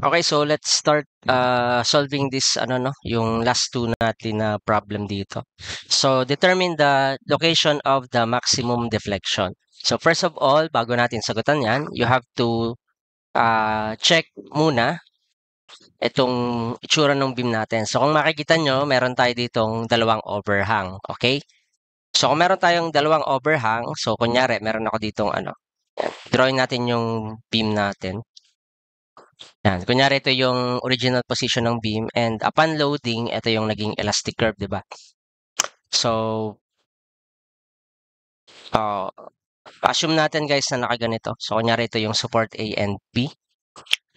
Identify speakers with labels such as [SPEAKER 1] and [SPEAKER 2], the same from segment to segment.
[SPEAKER 1] Okay, so let's start solving this yung last two natin na problem dito. So determine the location of the maximum deflection. So first of all, bago natin sagutan 'yan, you have to check muna itong itsura ng beam natin. So kung makikita nyo, meron tayo ditong dalawang overhang, okay? So kung meron tayong dalawang overhang, so kunyari meron ako ditong drawing natin yung beam natin. Yan. Kunyari, ito yung original position ng beam and upon loading, ito yung naging elastic curve, di ba? So, uh, assume natin guys na nakaganito. So, kunyari, ito yung support A and B.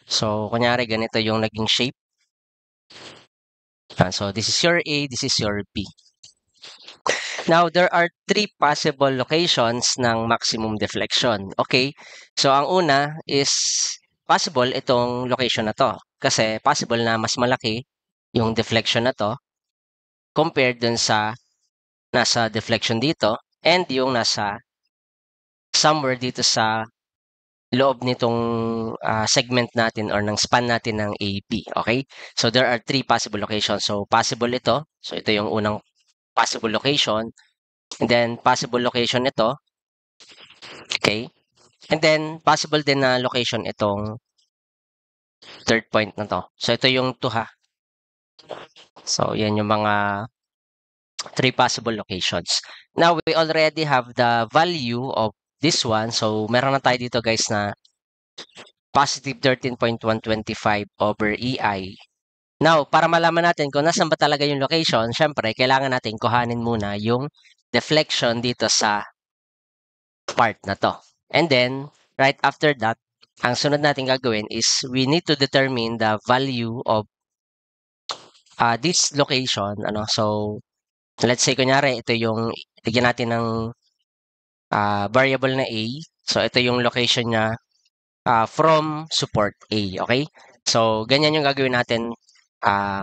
[SPEAKER 1] So, kunyari, ganito yung naging shape. So, this is your A, this is your B. Now, there are three possible locations ng maximum deflection. Okay? So, ang una is possible itong location na to. Kasi possible na mas malaki yung deflection na to compared dun sa nasa deflection dito and yung nasa somewhere dito sa loob nitong segment natin or ng span natin ng AB. Okay? So, there are three possible locations. So, possible ito. So, ito yung unang possible location. And then, possible location ito. Okay? And then, possible din na location itong third point na to. So, ito yung 2 ha. So, yan yung mga three possible locations. Now, we already have the value of this one. So, meron na tayo dito guys na positive 13.125 over EI. Now, para malaman natin kung nasan ba talaga yung location, syempre, kailangan natin kuhanin muna yung deflection dito sa part na to. And then, right after that, ang sunod natin gagawin is we need to determine the value of this location. So, let's say, kunyari, ito yung, ligyan natin ng variable na A. So, ito yung location niya from support A. Okay? So, ganyan yung gagawin natin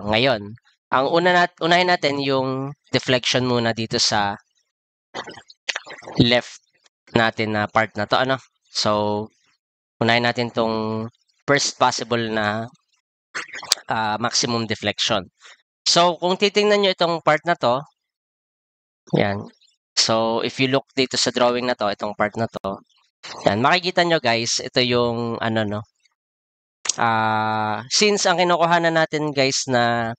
[SPEAKER 1] ngayon. Ang unahin natin yung deflection muna dito sa left natin na part na to. So, unahin natin tong first possible na maximum deflection. So, kung titingnan nyo itong part na to, yan. So, if you look dito sa drawing na to, itong part na to, yan, makikita nyo guys, ito yung since ang kinukuhanan natin guys na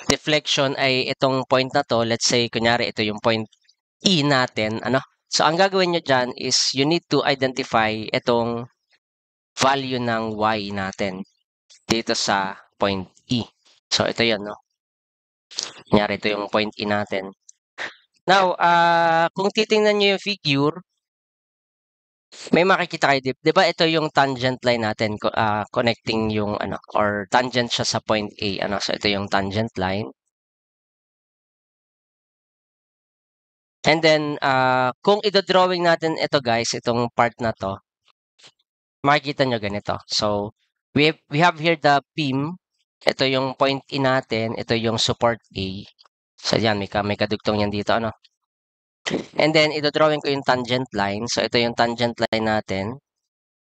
[SPEAKER 1] deflection ay itong point na to, let's say, kunyari, ito yung point E natin, So, ang gagawin nyo dyan is you need to identify itong value ng Y natin dito sa point E. So, ito yun, no? Kunyari, ito yung point E natin. Now, kung titingnan nyo yung figure, may makikita kayo, di ba ito yung tangent line natin, connecting yung, or tangent siya sa point A, So, ito yung tangent line. And then, kung ito-drawing natin ito guys, itong part na to, makikita nyo ganito. So, we have here the beam. Ito yung point E natin. Ito yung support A. So, yan, may kadugtong yan dito, And then, ito-drawing ko yung tangent line. So, ito yung tangent line natin.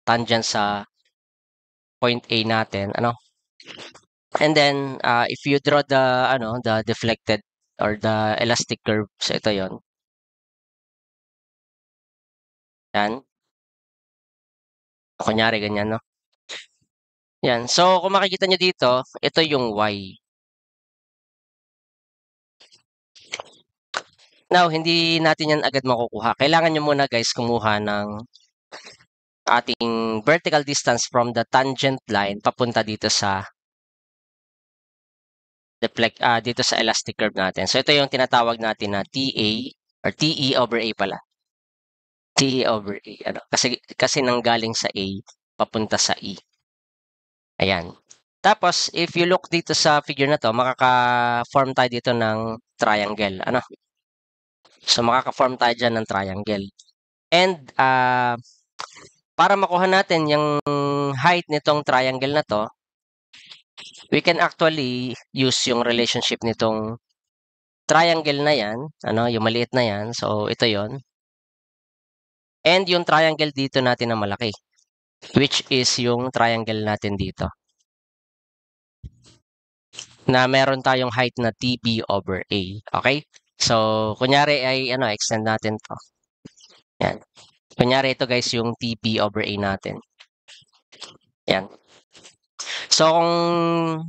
[SPEAKER 1] Tangent sa point A natin, And then, if you draw the deflected or the elastic curve, so ito yon. Yan. Kunyari, ganyan, no? Yan. So, kung makikita nyo dito, ito yung Y. Now, hindi natin yan agad makukuha. Kailangan nyo muna guys kumuha ng ating vertical distance from the tangent line papunta dito sa dito sa elastic curve natin. So, ito yung tinatawag natin na TA or TE over A pala. TE over A. Kasi nanggaling sa A papunta sa E. Ayan. Tapos, if you look dito sa figure na to, makaka-form tayo dito ng triangle. So, makaka-form tayo dyan ng triangle. And, para makuha natin yung height nitong triangle na to, we can actually use yung relationship nitong triangle na yan, yung maliit na yan. So, ito yon. And yung triangle dito natin na malaki. which is yung triangle natin dito. Na meron tayong height na TB over A. Okay? So, kunyari ay extend natin to. Yan. Kunyari ito guys yung TP over A natin. Yan. So, kung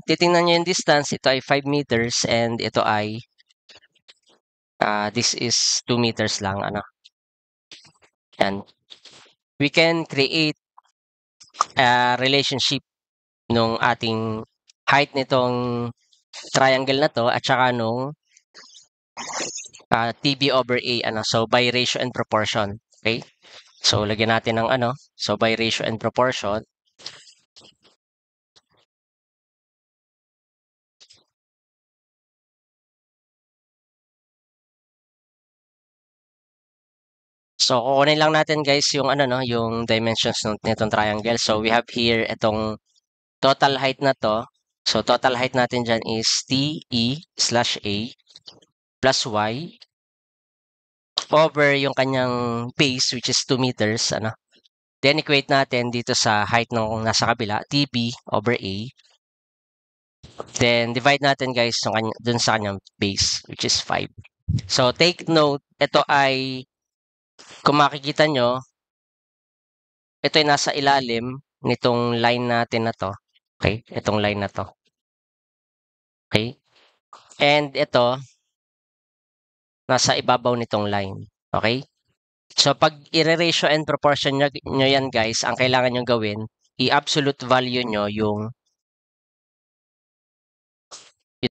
[SPEAKER 1] titingnan nyo yung distance, ito ay 5 meters and ito ay this is 2 meters lang. Yan. We can create a relationship nung ating height nitong triangle na to at saka nung TB over A. So, by ratio and proportion. Okay? So, lagyan natin ng So, by ratio and proportion. So, kukunin lang natin guys yung yung dimensions nitong triangle. So, we have here itong total height na to. So, total height natin dyan is TE/A plus Y over yung kanyang base which is 2 meters. Then, equate natin dito sa height nung nasa kabila, TB over A. Then, divide natin guys dun sa kanyang base which is 5. So, take note, ito ay kung makikita nyo, ito ay nasa ilalim nitong line natin na to. Okay? Itong line na to. Okay? And ito, nasa ibabaw nitong line. Okay? So, pag i-ratio and proportion nyo yan, guys, ang kailangan nyo gawin, i-absolute value nyo yung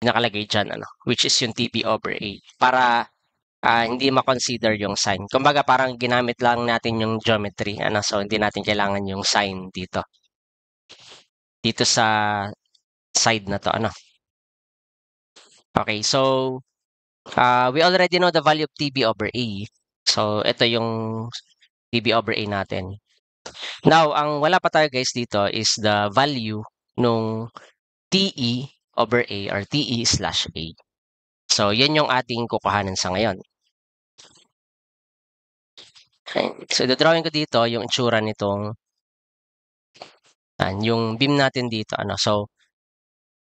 [SPEAKER 1] nakalagay dyan, which is yung TP over A. Para hindi ma-consider yung sign. Kumbaga, parang ginamit lang natin yung geometry. So, hindi natin kailangan yung sign dito. Dito sa side na to. Okay, so, we already know the value of TB over A. So, ito yung TB over A natin. Now, ang wala pa tayo guys dito is the value nung TE over A or TE/A. So, yan yung ating kukuhanan sa ngayon. Okay. So, drawing ko dito yung itsura nitong yung beam natin dito. So,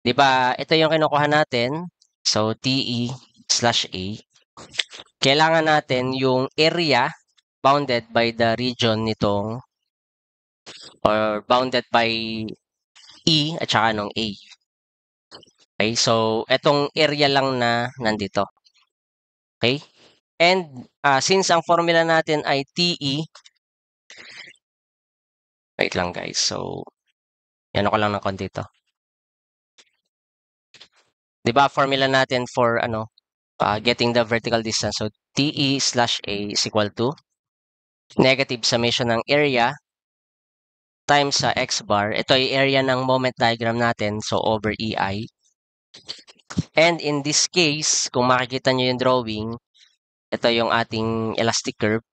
[SPEAKER 1] di ba, ito yung kinukuha natin. So, TE/A. Kailangan natin yung area bounded by the region nitong or bounded by E at saka nung A. Okay, so etong area lang na nandito. Okay? And since ang formula natin ay TE, wait lang guys. So, yan ako lang ng konti ito. Di ba formula natin for getting the vertical distance. So, TE/A is equal to negative summation ng area times sa x bar. Ito ay area ng moment diagram natin. So, over EI. And in this case, kung makikita nyo yung drawing, ito yung ating elastic curve.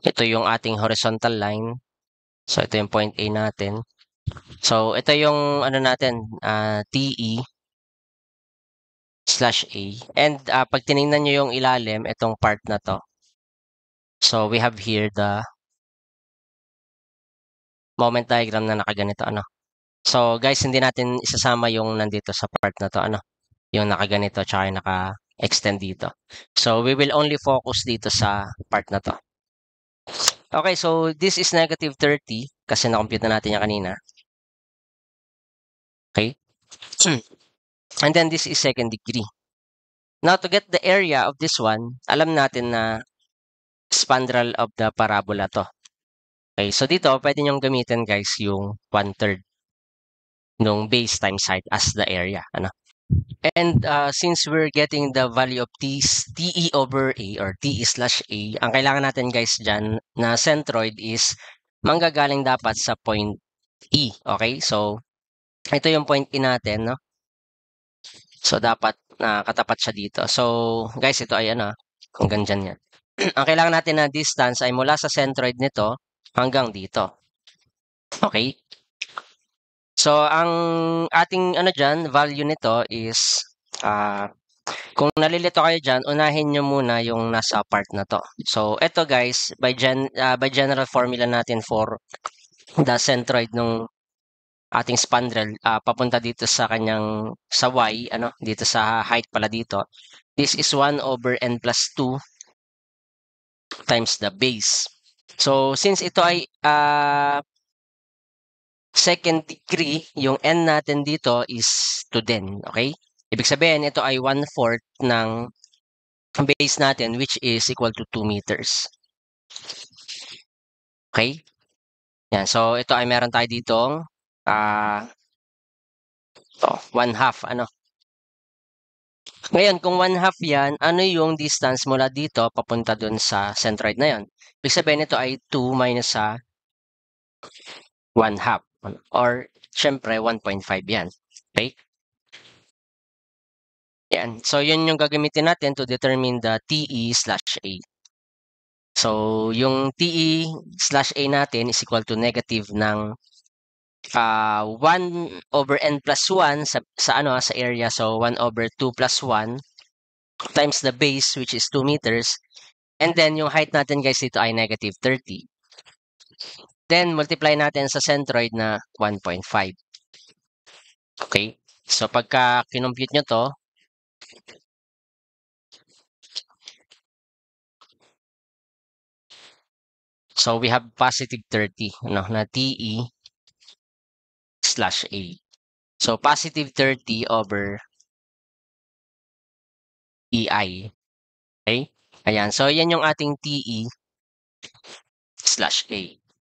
[SPEAKER 1] Ito yung ating horizontal line. So, ito yung point A natin. So, ito yung natin, TE/A. And pag tinignan nyo yung ilalim, itong part na to. So, we have here the moment diagram na nakaganito. So, guys, hindi natin isasama yung nandito sa part na to. Yung nakaganito tsaka yung naka-extend dito. So, we will only focus dito sa part na to. Okay, so this is negative 30 kasi na-compute na natin yan kanina. Okay? And then this is second degree. Now, to get the area of this one, alam natin na spandrel of the parabola to. Okay, so dito, pwede nyong gamitin guys yung 1/3 nung base times height as the area. And since we're getting the value of TE over A or TE/A, ang kailangan natin guys dyan na centroid is manggagaling dapat sa point E. Okay, so ito yung point E natin, no? So, dapat katapat siya dito. So, guys, ito ay hanggang dyan yan. Ang kailangan natin na distance ay mula sa centroid nito hanggang dito. Okay? So, ang ating dyan, value nito is Kung nalilito kayo dyan, unahin nyo muna yung nasa part na to. So, eto guys, by general formula natin for the centroid nung ating spandrel, papunta dito sa kanyang, sa y, dito sa height pala dito. This is 1 over n plus 2 times the base. So, since ito ay second degree, yung n natin dito is 2 din, okay? Ibig sabihin, ito ay 1/4 ng base natin, which is equal to 2 meters. Okay? Yan. So, ito ay meron tayo ditong uh, 1/2, Ngayon, kung 1/2 yan, ano yung distance mula dito papunta dun sa centroid na yon? Ibig sabihin, ito ay 2 minus sa 1/2. Or, syempre, 1.5 yan. Okay? Yan. So, yun yung gagamitin natin to determine the TE/A. So, yung TE/A natin is equal to negative ng 1 over n plus 1 sa area. So, 1 over 2 plus 1 times the base, which is 2 meters. And then, yung height natin guys dito ay negative 30. Then, multiply natin sa centroid na 1.5. Okay? So, pagka kinompute nyo to, so we have positive 30 na TE/A. So, positive 30 over EI. Okay? Ayan. So, yan yung ating TE/A.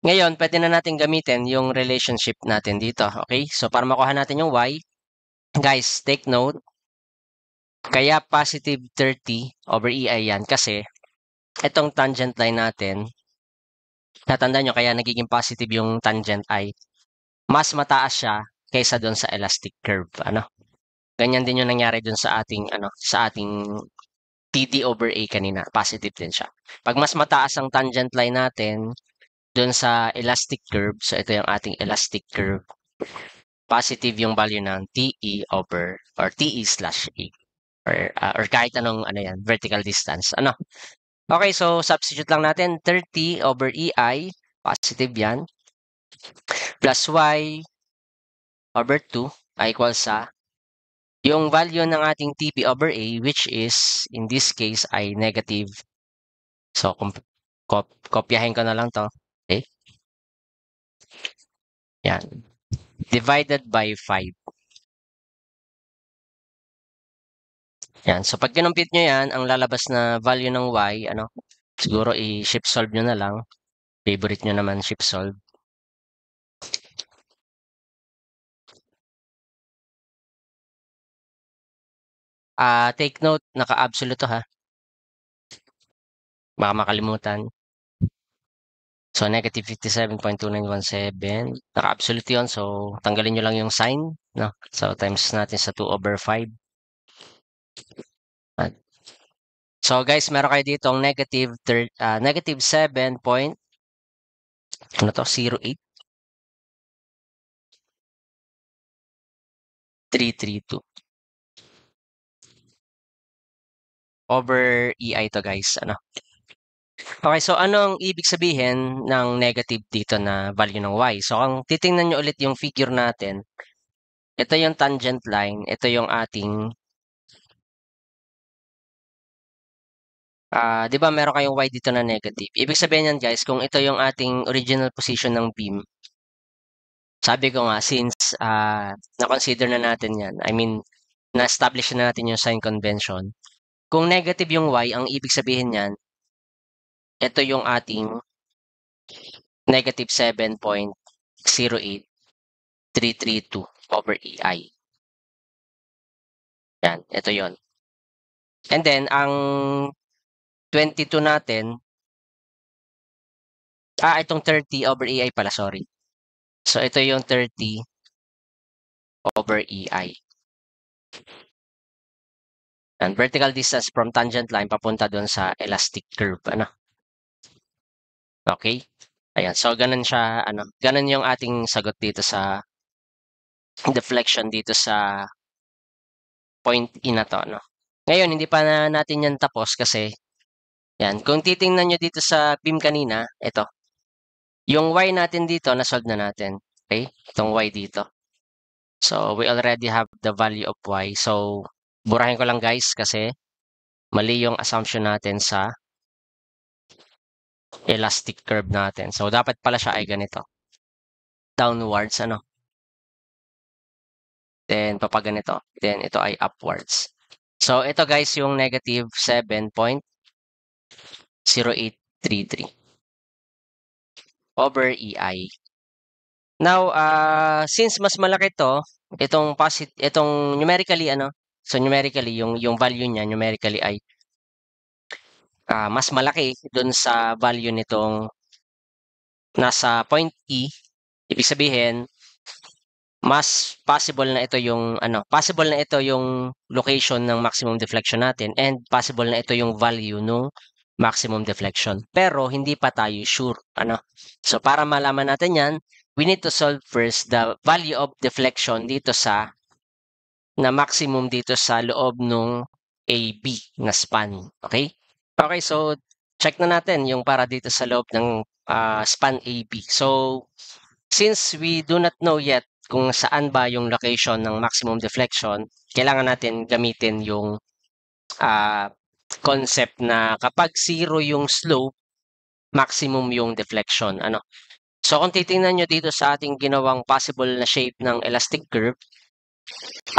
[SPEAKER 1] Ngayon, pwede na natin gamitin yung relationship natin dito. Okay? So, para makuha natin yung Y, guys, take note. Kaya positive 30 over EI yan kasi itong tangent line natin, natandaan nyo, kaya nagiging positive yung tangent ay mas mataas siya kaysa doon sa elastic curve. Ganyan din yung nangyari doon sa ating TD over A kanina. Positive din siya. Pag mas mataas ang tangent line natin doon sa elastic curve, so ito yung ating elastic curve, positive yung value ng TE over or TE/A. Or kahit anong yan, vertical distance. Okay, so substitute lang natin 30 over EI, positive yan, plus Y over 2 ay equal sa yung value ng ating TP over A, which is in this case ay negative. So, kopyahin ko na lang to. Okay? Yan. Divided by 5. Yan. So, pag kinumpit nyo yan, ang lalabas na value ng Y, siguro i-shift solve nyo na lang. Favorite nyo naman shift solve. Take note, naka-absolute to ha. Baka makalimutan. So, negative 57.2917. Naka-absolute yun. So, tanggalin nyo lang yung sign. No? So, times natin sa 2 over 5. So, guys, meron kayo dito ang negative 7 point, 08? 332. Over EI to, guys. Okay, so ano ang ibig sabihin ng negative dito na value ng Y? So, ang titingnan nyo ulit yung figure natin, ito yung tangent line, ito yung ating, di ba meron kayong Y dito na negative? Ibig sabihin yan guys, kung ito yung ating original position ng beam, sabi ko nga, since na-consider na natin yan, I mean, na-establish na natin yung sign convention, kung negative yung Y, ang ibig sabihin yan, ito yung ating negative 7.08332 over EI. Yan, ito yon. And then, ang 22 natin, itong 30 over EI pala, sorry. So, ito yung 30 over EI. And vertical distance from tangent line papunta doon sa elastic curve. Okay? Ayan. So, ganun siya, ganun yung ating sagot dito sa deflection dito sa point E na to, Ngayon, hindi pa na natin yan tapos kasi, yan, kung titingnan nyo dito sa beam kanina, ito, yung y natin dito, na-solve na natin. Okay? Itong y dito. So, we already have the value of y. So, burahin ko lang guys kasi mali yung assumption natin sa elastic curve natin. So, dapat pala siya ay ganito. Downwards, ano? Then, papaganito. Then, ito ay upwards. So, ito guys yung negative 7.0833 over EI. Now, since mas malaki to, itong numerically, ano? So, numerically, yung value niya, numerically ay mas malaki dun sa value nitong nasa point E. Ibig sabihin, mas possible na ito yung possible na ito yung location ng maximum deflection natin and possible na ito yung value nung maximum deflection. Pero hindi pa tayo sure, So para malaman natin 'yan, we need to solve first the value of deflection dito sa na maximum dito sa loob nung AB na span, okay? Okay, so check na natin yung para dito sa loob ng span AB. So since we do not know yet kung saan ba yung location ng maximum deflection, kailangan natin gamitin yung concept na kapag zero yung slope, maximum yung deflection. So kung titingnan nyo dito sa ating ginawang possible na shape ng elastic curve,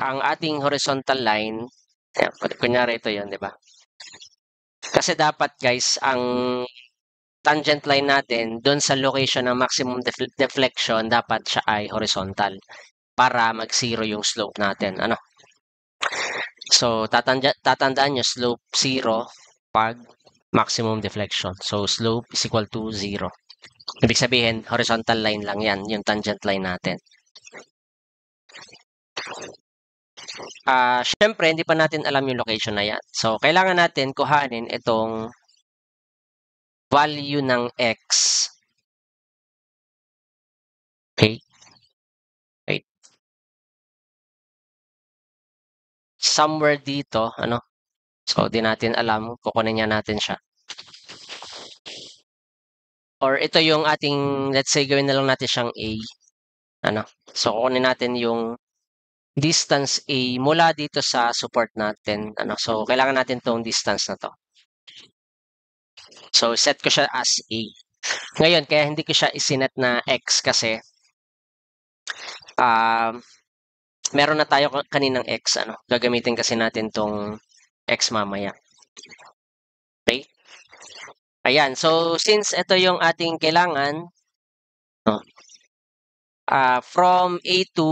[SPEAKER 1] ang ating horizontal line, kunyari ito yun, di ba? Kasi dapat guys, ang tangent line natin doon sa location ng maximum deflection, dapat siya ay horizontal para mag-zero yung slope natin. So, tatandaan nyo, slope 0 pag maximum deflection. So, slope is equal to 0. Ibig sabihin, horizontal line lang yan, yung tangent line natin. Syempre, hindi pa natin alam yung location na yan. So, kailangan natin kuhanin itong value ng x. Okay? Wait. Somewhere dito, So, di natin alam, kukunin niya natin siya. Or ito yung ating, let's say, gawin na lang natin siyang A. So, kukunin natin yung distance A mula dito sa support natin. So, kailangan natin tong distance na to. So, set ko siya as A. Ngayon, kaya hindi ko siya isinet na X kasi meron na tayo kaninang X. Gagamitin kasi natin tong X mamaya. Okay? Ayan. So, since ito yung ating kailangan, from A to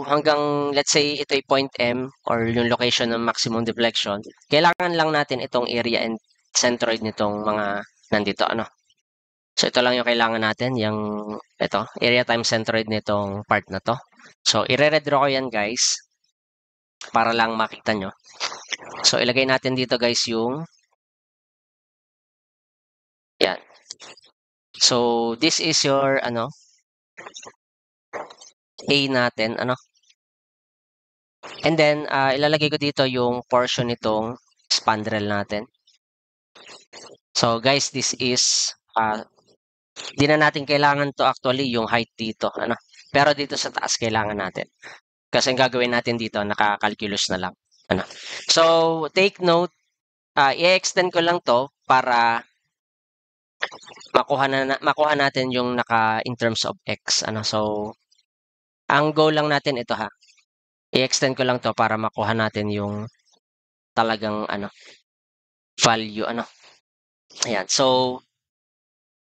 [SPEAKER 1] hanggang, let's say, ito ay point M or yung location ng maximum deflection, kailangan lang natin itong area and centroid nitong mga nandito, So, ito lang yung kailangan natin, yung ito, area times centroid nitong part na to. So, i-redraw ko yan, guys, para lang makita nyo. So, ilagay natin dito, guys, yung yan. So, this is your, A natin, And then, ilalagay ko dito yung portion nitong spandrel natin. So, guys, this is, di na natin kailangan to actually, yung height dito, Pero dito sa taas, kailangan natin. Kasi ang gagawin natin dito, naka-calculus na lang, So, take note, i-extend ko lang to para makuha natin yung in terms of x, So, ang goal lang natin ito ha. I-extend ko lang to para makuha natin yung talagang value Ayan. So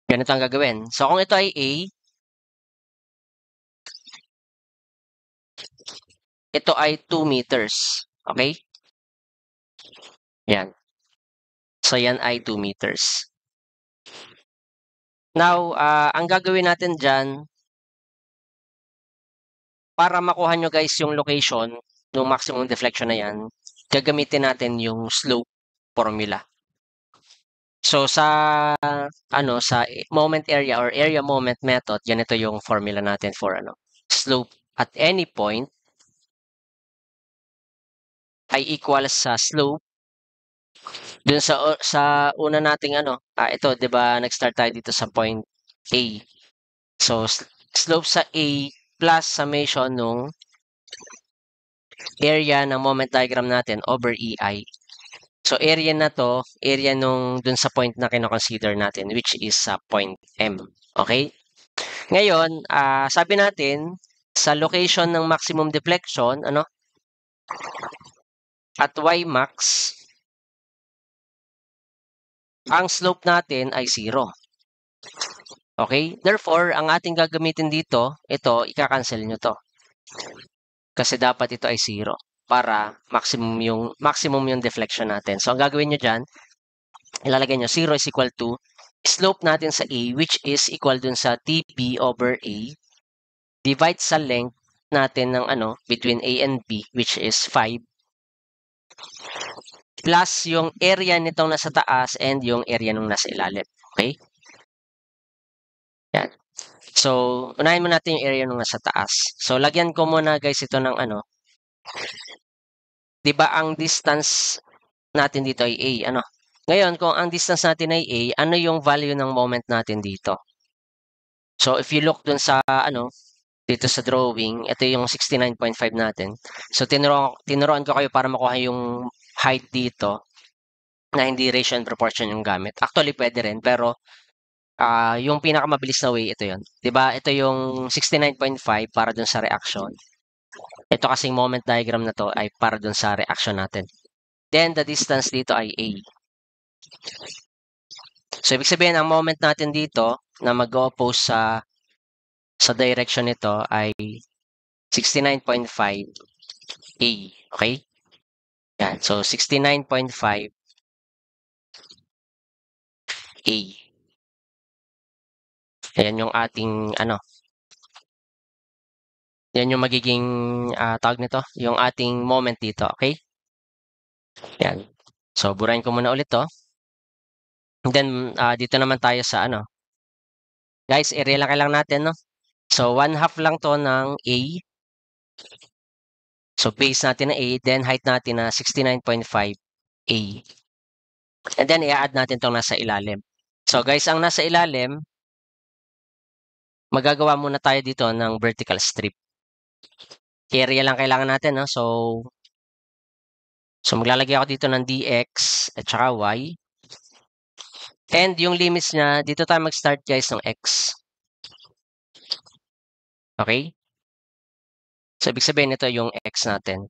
[SPEAKER 1] ganito ang gagawin. So kung ito ay A, ito ay 2 meters. Okay? Yan. So yan ay 2 meters. Now, ang gagawin natin dyan, para makuha nyo guys yung location ng maximum deflection na yan, gagamitin natin yung slope formula. So sa sa moment area or area moment method, ganito yung formula natin for slope at any point ay equal sa slope Dun sa una nating ano, ito 'di ba nag-start tayo dito sa point A. So slope sa A plus summation nung area ng moment diagram natin over EI. So area na to, area nung dun sa point na kino-consider natin which is sa point M. Okay? Ngayon, sabi natin sa location ng maximum deflection, ano? At Y max, ang slope natin ay 0. Okay? Therefore, ang ating gagamitin dito, ito, ika-cancel nyo to. Kasi dapat ito ay 0 para maximum yung deflection natin. So, ang gagawin nyo dyan, ilalagay nyo 0 is equal to slope natin sa A which is equal dun sa TP over A divide sa length natin ng ano between A and B which is 5 plus yung area nitong nasa taas and yung area nung nasa ilalim. Okay? Yan. So, unahin mo natin yung area nung nasa taas. So, lagyan ko muna guys ito ng ano. 'Di ba ang distance natin dito ay A, ano? Ngayon, kung ang distance natin ay A, ano yung value ng moment natin dito? So, if you look dun sa ano, dito sa drawing, ito yung 69.5 natin. So, tinuruan ko kayo para makuha yung height dito na hindi ratio and proportion yung gamit. Actually, pwede rin, pero yung pinakamabilis na way, ito yun. 'Di ba? Ito yung 69.5 para dun sa reaction. Ito kasing moment diagram na to ay para dun sa reaction natin. Then, the distance dito ay A. So, ibig sabihin, ang moment natin dito na mag-oppose sa direction nito ay 69.5 A. Okay? Yan. So, 69.5 A. Ayan yung ating, ano, yan yung magiging tawag nito, yung ating moment dito. Okay? Yan. So, burahin ko muna ulit to. And then, dito naman tayo sa ano. Guys, area lang kailangan natin, no? So, 1/2 lang to ng A. So, base natin na A, then height natin na 69.5 A. And then, i-add natin tong nasa ilalim. So, guys, ang nasa ilalim, magagawa muna tayo dito ng vertical strip. Area lang kailangan natin, no? So maglalagay ako dito ng dx at saka y. And yung limits niya, dito tayo mag-start guys ng x. Okay? So, ibig sabihin ito yung x natin.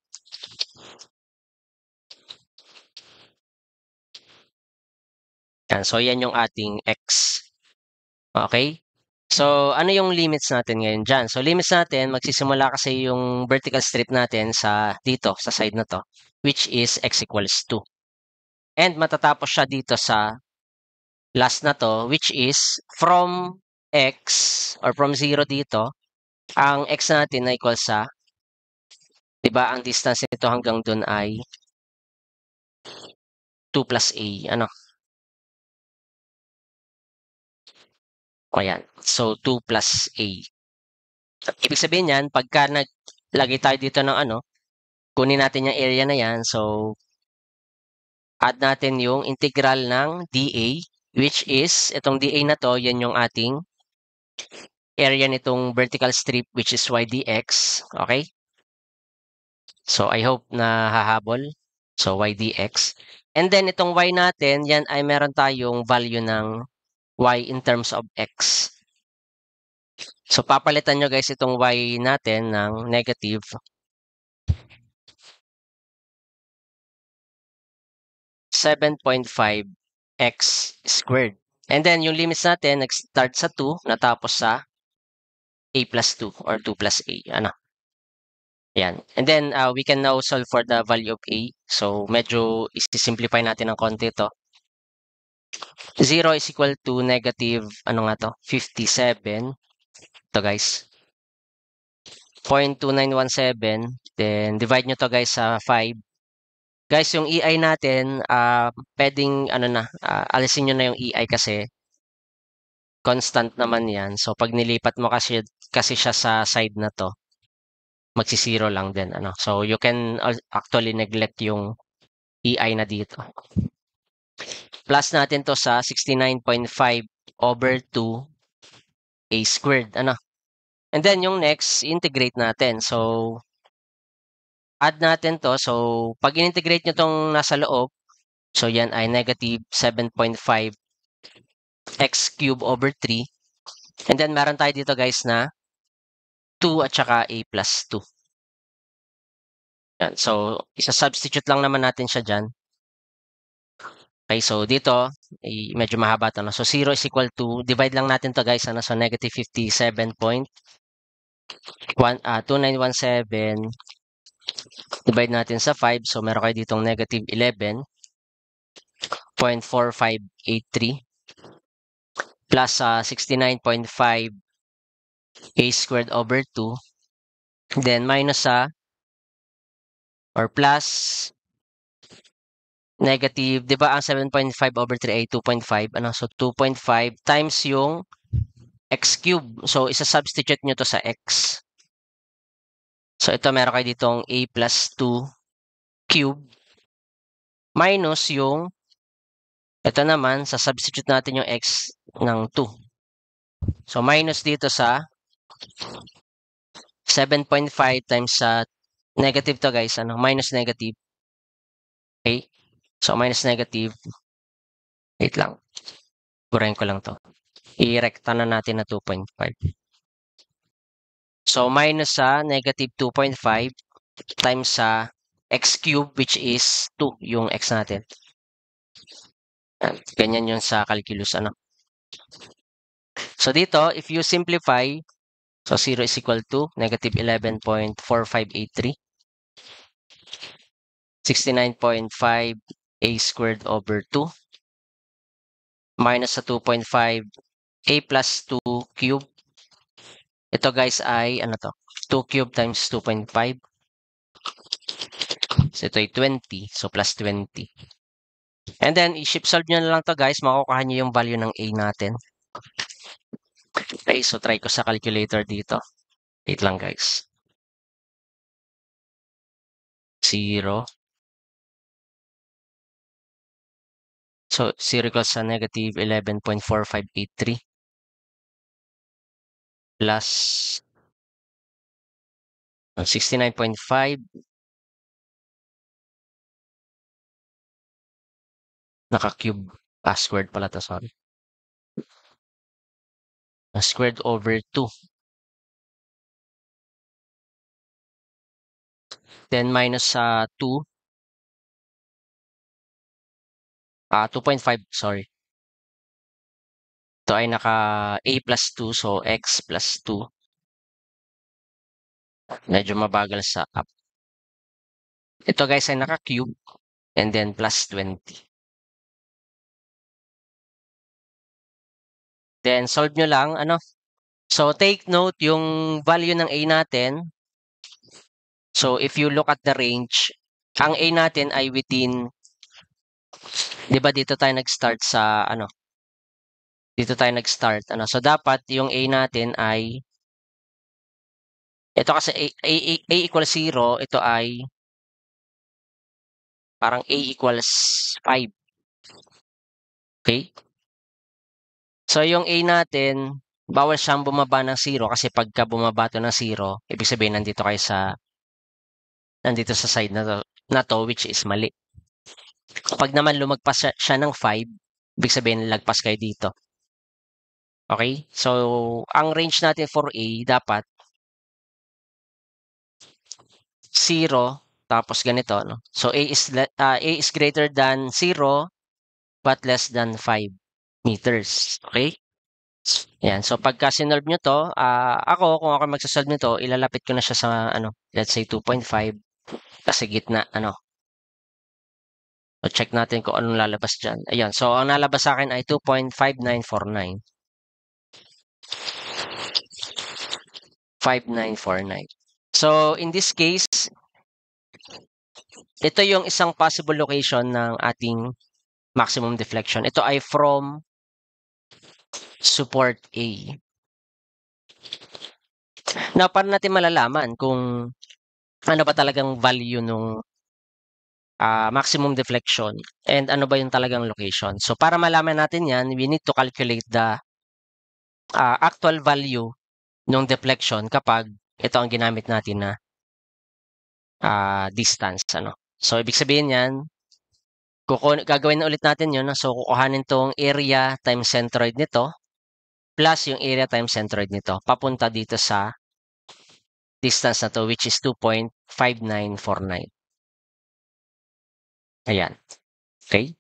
[SPEAKER 1] Yan. So, yan yung ating x. Okay? So, ano yung limits natin ngayon dyan? So, limits natin, magsisimula kasi yung vertical strip natin sa dito, sa side na to, which is x equals 2. And matatapos siya dito sa last na to, which is from x or from 0 dito, ang x natin na equal sa, 'di ba, ang distance nito hanggang dun ay 2 plus a, ano? O yan. So, 2 plus a. Ibig sabihin yan, pagka naglagay tayo dito ng ano, kunin natin yung area na yan. So, add natin yung integral ng dA, which is, itong dA na to, yan yung ating area nitong vertical strip, which is y dx. Okay? So, I hope na hahabol. So, y dx. And then, itong y natin, yan ay meron tayong value ng y in terms of x. So, papalitan nyo guys itong y natin ng negative 7.5 x squared. And then, yung limits natin, nag-start sa 2, natapos sa a plus 2 or 2 plus a. Ano? Yan. And then, we can now solve for the value of a. So, medyo isi-simplify natin ng konti ito. 0 is equal to negative, ano nga to? 57. Ito guys. 0.2917. Then, divide nyo to guys sa 5. Guys, yung EI natin, pwedeng, ano na, alisin nyo na yung EI kasi constant naman yan. So, pag nilipat mo kasi siya sa side na to, magsisiro lang din. Ano? So, you can actually neglect yung EI na dito. Plus natin to sa 69.5 over 2 a squared. Ano? And then yung next, integrate natin. So, add natin to. So, pag in-integrate nyo tong nasa loob, so yan ay negative 7.5 x cube over 3. And then, meron tayo dito guys na 2 at saka a plus 2. Yan. So, isa-substitute lang naman natin siya dyan. Okay, so dito, medyo mahaba to. No? So, 0 is equal to, divide lang natin to guys. Ano? So, negative 5917 divide natin sa 5. So, meron kayo ditong negative 11.4583 plus 69.5 a squared over 2. Then, minus or plus negative, di ba ang 7.5 over 3 ay 2.5? Ano? So, 2.5 times yung x cube. So, isa-substitute nyo to sa x. So, ito meron kayo ditong a plus 2 cube minus yung ito naman, sa-substitute natin yung x ng 2. So, minus dito sa 7.5 times sa negative to guys. Ano? Minus negative. Okay? So, minus negative. Wait lang. Burahin ko lang to. I-recta na natin na 2.5. So, minus sa negative 2.5 times sa x cube which is 2 yung x natin. Ganyan yun sa calculus. Ano? So, dito, if you simplify, so 0 is equal to negative 11.4583. 69.5 a squared over 2 minus sa 2.5 a plus 2 cube. Ito guys ay ano to? 2 cube times 2.5. So ito ay 20. So plus 20. And then i-shift solve nyo na lang to guys. Makukuha nyo yung value ng a natin. Okay, so try ko sa calculator dito. Wait lang guys. 0. So 0 equals sa negative 11.4583 plus 69.5 naka-cube. Squared pala to, sorry. Squared over 2. Then minus sa 2. 2.5, sorry. Ito ay naka a plus 2, so x plus 2. Medyo mabagal sa up. Ito guys ay naka-cube and then plus 20. Then solve nyo lang, ano? So take note yung value ng a natin. So if you look at the range, ang a natin ay within, di ba dito tayo nag-start sa, ano? Dito tayo nag-start, ano? So dapat yung a natin ay, ito kasi a equals 0, ito ay parang a equals 5. Okay? So, yung a natin, bawal siyang bumaba ng 0 kasi pagka bumaba to ng 0, ibig sabihin nandito sa side na to which is mali. Kapag naman lumagpas siya ng 5, ibig sabihin lagpas kayo dito. Okay? So, ang range natin for a dapat 0 tapos ganito, no? So, a is greater than 0 but less than 5 meters. Okay? Yan. So, pagka sinolve nyo to, kung ako magsasolve nito, ilalapit ko na siya sa, let's say 2.5 kasi gitna, So, check natin kung anong lalabas dyan. Ayan. So, ang nalabas sa akin ay 2.5949. 5949. So, in this case, ito yung isang possible location ng ating maximum deflection. Ito ay from support A. Now, paano natin malalaman kung ano ba talagang value nung maximum deflection, and ano ba yung talagang location. So, para malaman natin yan, we need to calculate the actual value ng deflection kapag ito ang ginamit natin na distance. So, ibig sabihin yan, gagawin na ulit natin yun. So, kukuhanin tong area times centroid nito plus yung area times centroid nito papunta dito sa distance na to, which is 2.5949. Ayan. Okay?